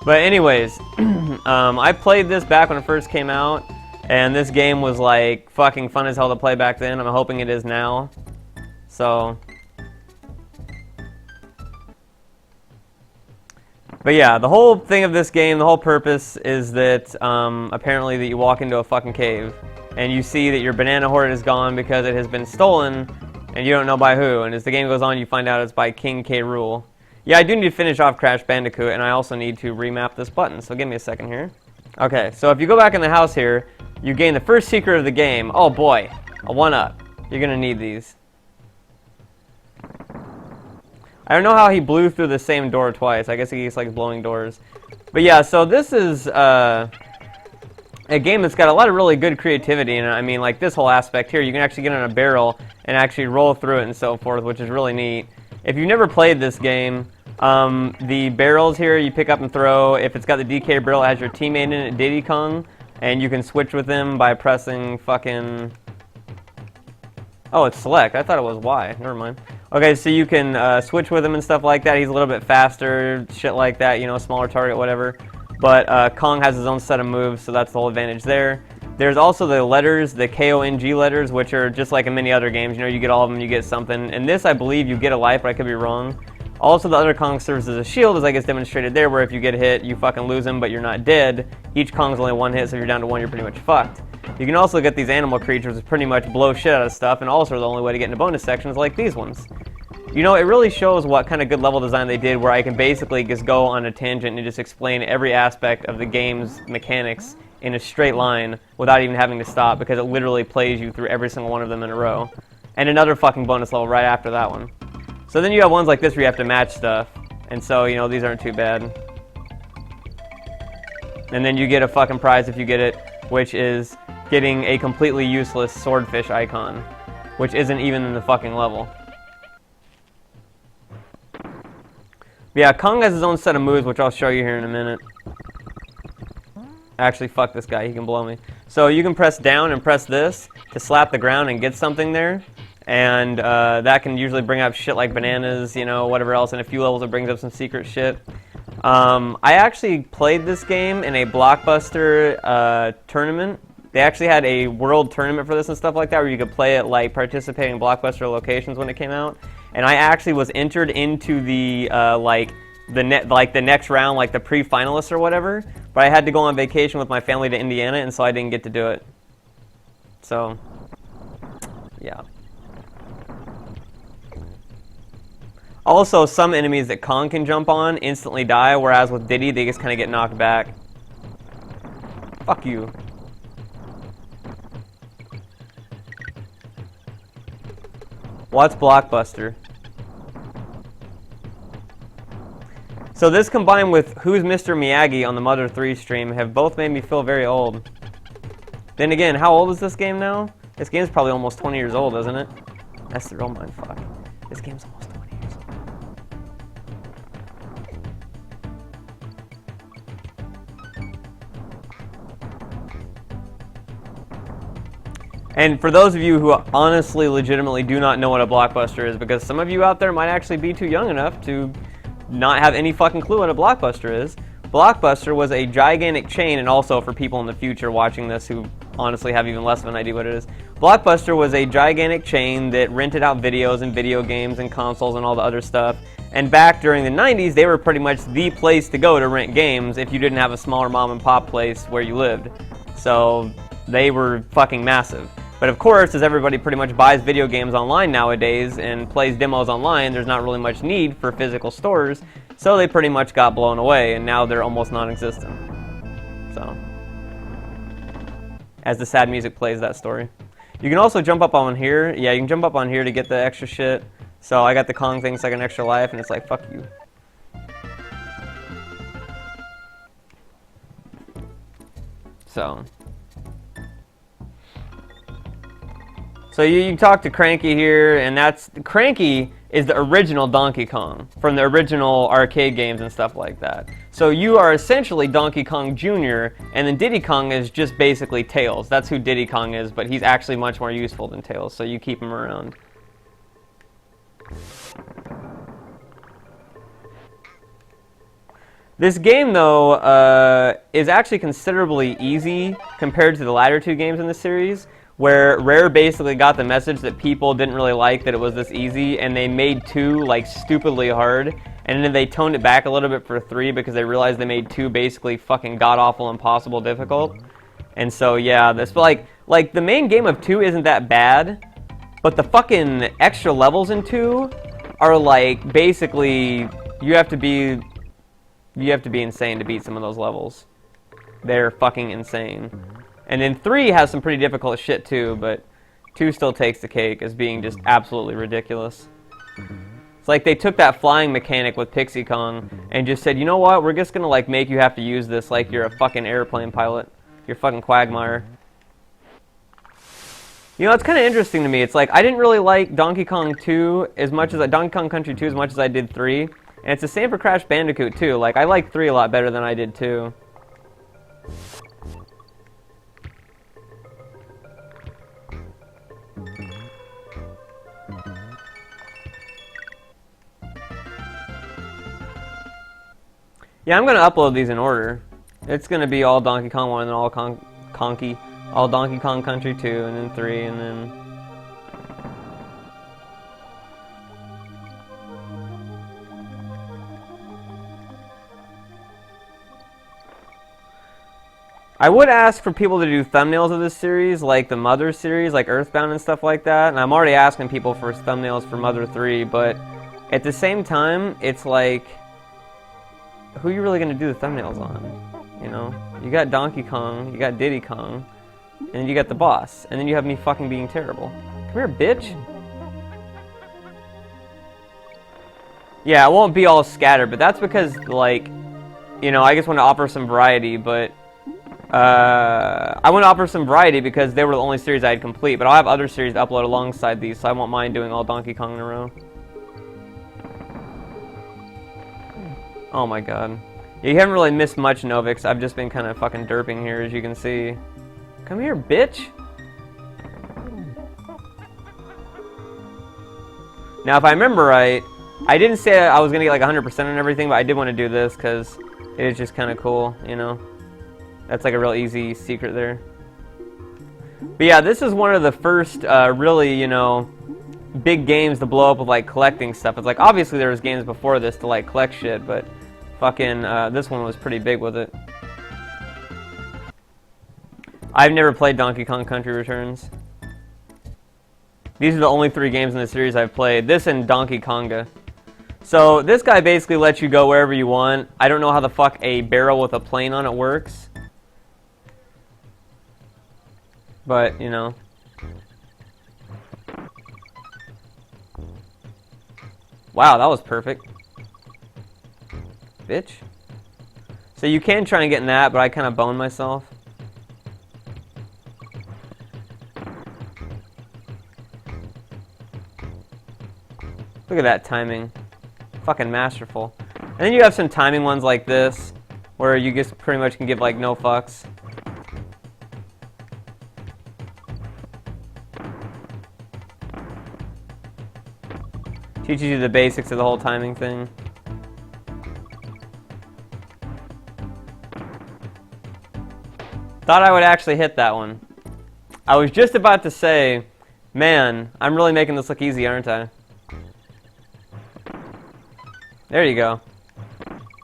But anyways, I played this back when it first came out, and this game was like fucking fun as hell to play back then. I'm hoping it is now. So, but yeah, the whole thing of this game, the whole purpose is that apparently that you walk into a fucking cave and you see that your banana hoard is gone because it has been stolen and you don't know by who. And as the game goes on, you find out it's by King K. Rool. Yeah, I do need to finish off Crash Bandicoot, and I also need to remap this button, so give me a second here. Okay, so if you go back in the house here, you gain the first secret of the game. Oh boy, a 1-up. You're gonna need these. I don't know how he blew through the same door twice. I guess he just likes blowing doors. But yeah, so this is a game that's got a lot of really good creativity in it. I mean, like this whole aspect here, you can actually get on a barrel and actually roll through it and so forth, which is really neat. If you've never played this game, the barrels here you pick up and throw. If it's got the DK barrel, it has your teammate in it, Diddy Kong, and you can switch with him by pressing fucking... Oh, it's select. I thought it was Y. Never mind. Okay, so you can switch with him and stuff like that. He's a little bit faster, shit like that, you know, smaller target, whatever. But Kong has his own set of moves, so that's the whole advantage there. There's also the letters, the KONG letters, which are just like in many other games. You know, you get all of them, you get something. In this, I believe you get a life, but I could be wrong. Also, the other Kong serves as a shield, as I guess demonstrated there, where if you get hit, you fucking lose him, but you're not dead. Each Kong's only one hit, so if you're down to one, you're pretty much fucked. You can also get these animal creatures that pretty much blow shit out of stuff, and also the only way to get into bonus sections like these ones. You know, it really shows what kind of good level design they did, where I can basically just go on a tangent and just explain every aspect of the game's mechanics in a straight line without even having to stop, because it literally plays you through every single one of them in a row. And another fucking bonus level right after that one. So then you have ones like this where you have to match stuff, and so, you know, these aren't too bad. And then you get a fucking prize if you get it, which is getting a completely useless swordfish icon, which isn't even in the fucking level. But yeah, Kong has his own set of moves, which I'll show you here in a minute. Actually, fuck this guy, he can blow me. So you can press down and press this to slap the ground and get something there. And that can usually bring up shit like bananas, you know, whatever else. In a few levels it brings up some secret shit. I actually played this game in a Blockbuster tournament. They actually had a world tournament for this and stuff like that, where you could play it like participating in Blockbuster locations when it came out. And I actually was entered into the the next round, like the pre-finalists or whatever. But I had to go on vacation with my family to Indiana, and so I didn't get to do it. So, yeah. Also, some enemies that Kong can jump on instantly die, whereas with Diddy, they just kind of get knocked back. Fuck you. What's Blockbuster? So this combined with Who's Mr. Miyagi on the Mother 3 stream have both made me feel very old. Then again, how old is this game now? This game's probably almost 20 years old, isn't it? That's the real mindfuck. This game's almost 20 years old. And for those of you who honestly, legitimately do not know what a Blockbuster is, because some of you out there might actually be too young enough to not have any fucking clue what a Blockbuster is. Blockbuster was a gigantic chain, and also for people in the future watching this who honestly have even less of an idea what it is. Blockbuster was a gigantic chain that rented out videos and video games and consoles and all the other stuff. And back during the 90s, they were pretty much the place to go to rent games if you didn't have a smaller mom and pop place where you lived. So they were fucking massive. But of course, as everybody pretty much buys video games online nowadays and plays demos online, there's not really much need for physical stores, so they pretty much got blown away, and now they're almost non-existent. So, as the sad music plays that story. You can also jump up on here. Yeah, you can jump up on here to get the extra shit. So I got the Kong thing, so I got an extra life, and it's like, fuck you. So you talk to Cranky here, and Cranky is the original Donkey Kong from the original arcade games and stuff like that. So you are essentially Donkey Kong Jr., and then Diddy Kong is just basically Tails. That's who Diddy Kong is, but he's actually much more useful than Tails, so you keep him around. This game, though, is actually considerably easy compared to the latter two games in the series, where Rare basically got the message that people didn't really like that it was this easy, and they made 2, like, stupidly hard, and then they toned it back a little bit for 3 because they realized they made 2 basically fucking god-awful impossible difficult. And so, yeah, this, like, the main game of 2 isn't that bad, but the fucking extra levels in 2 are, like, basically, you have to be insane to beat some of those levels. They're fucking insane. And then 3 has some pretty difficult shit too, but 2 still takes the cake as being just absolutely ridiculous. It's like they took that flying mechanic with Pixie Kong and just said, you know what, we're just gonna like make you have to use this like you're a fucking airplane pilot. You're fucking Quagmire. You know, it's kind of interesting to me. It's like I didn't really like Donkey Kong 2 as much as Donkey Kong Country 2 as much as I did 3. And it's the same for Crash Bandicoot, too. Like, I like 3 a lot better than I did 2. Yeah, I'm going to upload these in order. It's going to be all Donkey Kong 1 and all all Donkey Kong Country 2, and then 3, and then... I would ask for people to do thumbnails of this series, like the Mother series, like Earthbound and stuff like that, and I'm already asking people for thumbnails for Mother 3, but at the same time, it's like, who are you really going to do the thumbnails on? You know? You got Donkey Kong, you got Diddy Kong, and then you got the boss, and then you have me fucking being terrible. Come here, bitch! Yeah, it won't be all scattered, but that's because, like, you know, I just want to offer some variety, but... I want to offer some variety because they were the only series I'd complete, but I'll have other series to upload alongside these, so I won't mind doing all Donkey Kong in a row. Oh my god. Yeah, you haven't really missed much, Novix. I've just been kind of fucking derping here, as you can see. Come here, bitch! Now, if I remember right, I didn't say I was going to get like 100% on everything, but I did want to do this because it is just kind of cool, you know? That's like a real easy secret there. But yeah, this is one of the first really, you know, big games to blow up with like collecting stuff. It's like obviously there was games before this to like collect shit, but fucking this one was pretty big with it. I've never played Donkey Kong Country Returns. These are the only 3 games in the series I've played. This and Donkey Konga. So this guy basically lets you go wherever you want. I don't know how the fuck a barrel with a plane on it works. But, you know. Wow, that was perfect. Bitch. So you can try and get in that, but I kind of boned myself. Look at that timing. Fucking masterful. And then you have some timing ones like this, where you just pretty much can give like no fucks. Teaches you the basics of the whole timing thing. Thought I would actually hit that one. I was just about to say, man, I'm really making this look easy, aren't I? There you go.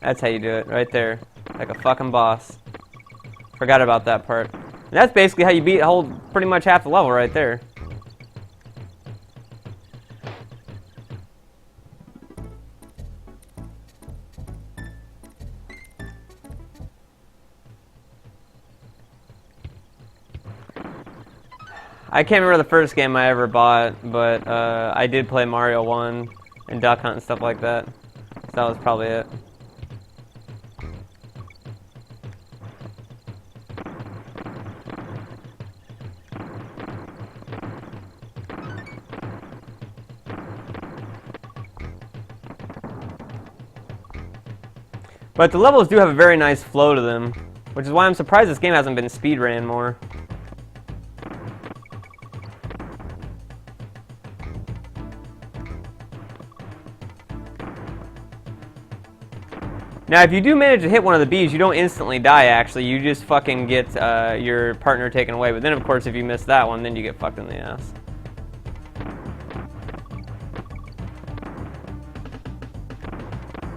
That's how you do it, right there. Like a fucking boss. Forgot about that part. And that's basically how you beat pretty much half the level right there. I can't remember the first game I ever bought, but I did play Mario 1 and Duck Hunt and stuff like that. So that was probably it. But the levels do have a very nice flow to them, which is why I'm surprised this game hasn't been speedran more. Now, if you do manage to hit one of the bees, you don't instantly die, actually. You just fucking get your partner taken away. But then, of course, if you miss that one, then you get fucked in the ass.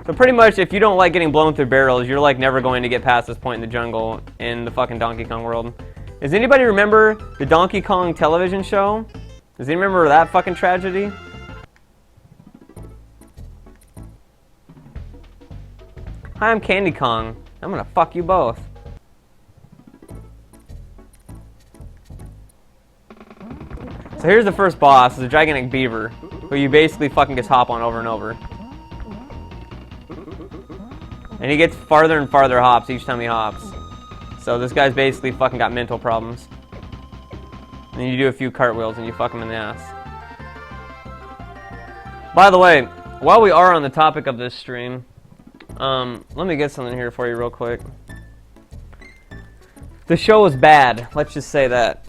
So pretty much, if you don't like getting blown through barrels, you're like never going to get past this point in the jungle in the fucking Donkey Kong world. Does anybody remember the Donkey Kong television show? Does anybody remember that fucking tragedy? Hi, I'm Candy Kong. I'm gonna fuck you both. So here's the first boss, the gigantic beaver, who you basically fucking just hop on over and over. And he gets farther and farther hops each time he hops. So this guy's basically fucking got mental problems. And then you do a few cartwheels and you fuck him in the ass. By the way, while we are on the topic of this stream, let me get something here for you real quick. The show was bad, let's just say that.